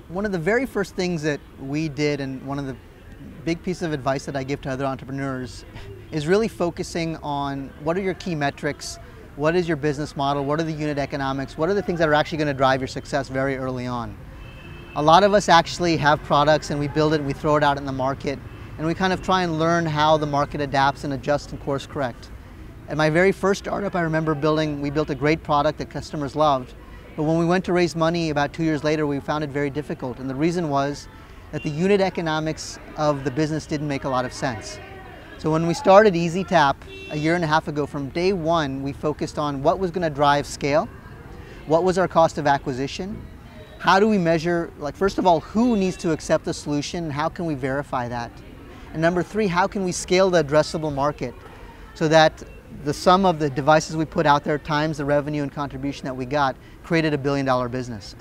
One of the very first things that we did, and one of the big pieces of advice that I give to other entrepreneurs, is really focusing on what are your key metrics, what is your business model, what are the unit economics, what are the things that are actually going to drive your success very early on. A lot of us actually have products and we build it and we throw it out in the market, and we kind of try and learn how the market adapts and adjusts and course correct. At my very first startup, I remember we built a great product that customers loved, but when we went to raise money about 2 years later, we found it very difficult, and the reason was that the unit economics of the business didn't make a lot of sense. So when we started Ezetap a year and a half ago, from day one, we focused on what was going to drive scale, what was our cost of acquisition, how do we measure, like first of all, who needs to accept the solution, and how can we verify that? And number three, how can we scale the addressable market so that the sum of the devices we put out there times the revenue and contribution that we got created a billion-dollar business.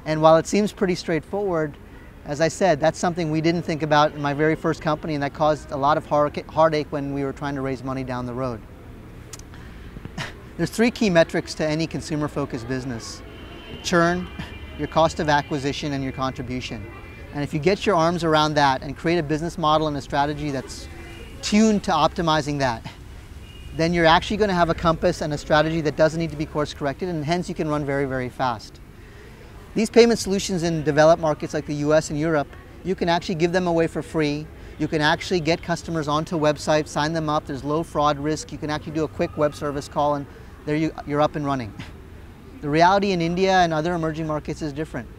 And while it seems pretty straightforward, as I said, that's something we didn't think about in my very first company, and that caused a lot of heartache when we were trying to raise money down the road. There's three key metrics to any consumer-focused business: churn, your cost of acquisition, and your contribution. And if you get your arms around that and create a business model and a strategy that's tuned to optimizing that, then you're actually going to have a compass and a strategy that doesn't need to be course corrected, and hence you can run very, very fast. These payment solutions in developed markets like the US and Europe, you can actually give them away for free. You can actually get customers onto a website, sign them up, there's low fraud risk, you can actually do a quick web service call, and there you're up and running. The reality in India and other emerging markets is different.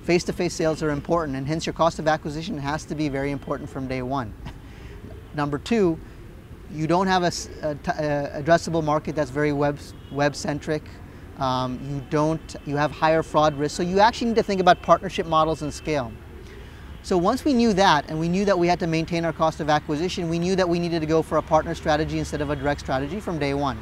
Face-to-face sales are important, and hence your cost of acquisition has to be very important from day one. Number two, you don't have a addressable market that's very web-centric. You have higher fraud risk, so you actually need to think about partnership models and scale. So once we knew that, and we knew that we had to maintain our cost of acquisition, we knew that we needed to go for a partner strategy instead of a direct strategy from day one.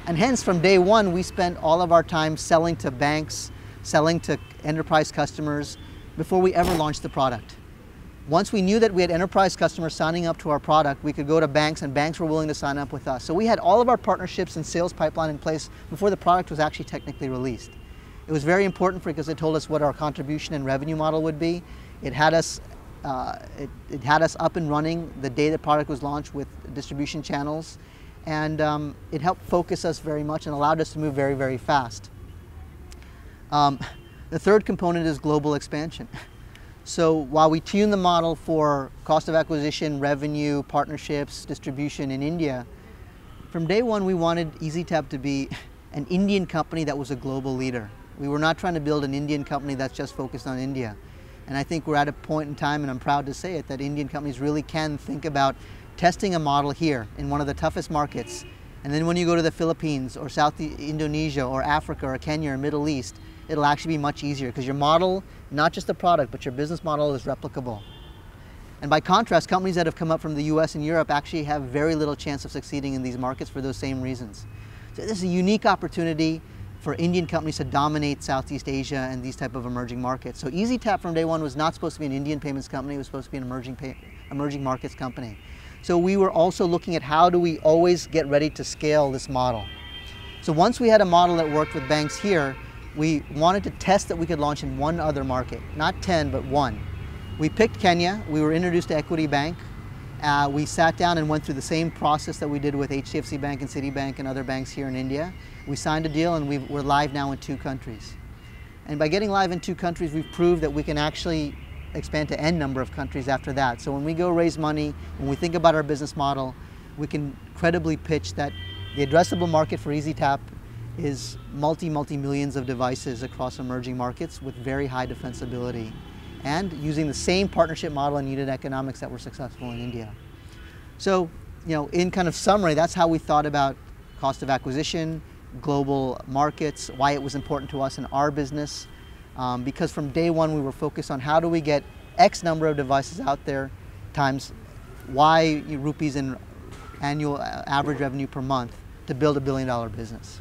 And hence, from day one, we spent all of our time selling to banks, selling to enterprise customers before we ever launched the product. Once we knew that we had enterprise customers signing up to our product, we could go to banks, and banks were willing to sign up with us. So we had all of our partnerships and sales pipeline in place before the product was actually technically released. It was very important because it told us what our contribution and revenue model would be. It had us up and running the day the product was launched with distribution channels, and it helped focus us very much and allowed us to move very, very fast. The third component is global expansion. So while we tune the model for cost of acquisition, revenue, partnerships, distribution in India, from day one we wanted Ezetap to be an Indian company that was a global leader. We were not trying to build an Indian company that's just focused on India. And I think we're at a point in time, and I'm proud to say it, that Indian companies really can think about testing a model here in one of the toughest markets. And then when you go to the Philippines or South Indonesia or Africa or Kenya or Middle East, it'll actually be much easier because your model, not just the product, but your business model is replicable. And by contrast, companies that have come up from the US and Europe actually have very little chance of succeeding in these markets for those same reasons. So this is a unique opportunity for Indian companies to dominate Southeast Asia and these type of emerging markets. So Ezetap from day one was not supposed to be an Indian payments company, it was supposed to be an emerging markets company. So we were also looking at how do we always get ready to scale this model. So once we had a model that worked with banks here, we wanted to test that we could launch in one other market, not 10, but one. We picked Kenya. We were introduced to Equity Bank. We sat down and went through the same process that we did with HDFC Bank and Citibank and other banks here in India. We signed a deal, and we're live now in 2 countries. And by getting live in 2 countries, we've proved that we can actually expand to N number of countries after that. So when we go raise money, when we think about our business model, we can credibly pitch that the addressable market for Ezetap is multi-millions of devices across emerging markets with very high defensibility, and using the same partnership model and unit economics that were successful in India. So, in kind of summary, that's how we thought about cost of acquisition, global markets, why it was important to us in our business, because from day one we were focused on how do we get X number of devices out there times Y rupees in annual average revenue per month to build a billion-dollar business.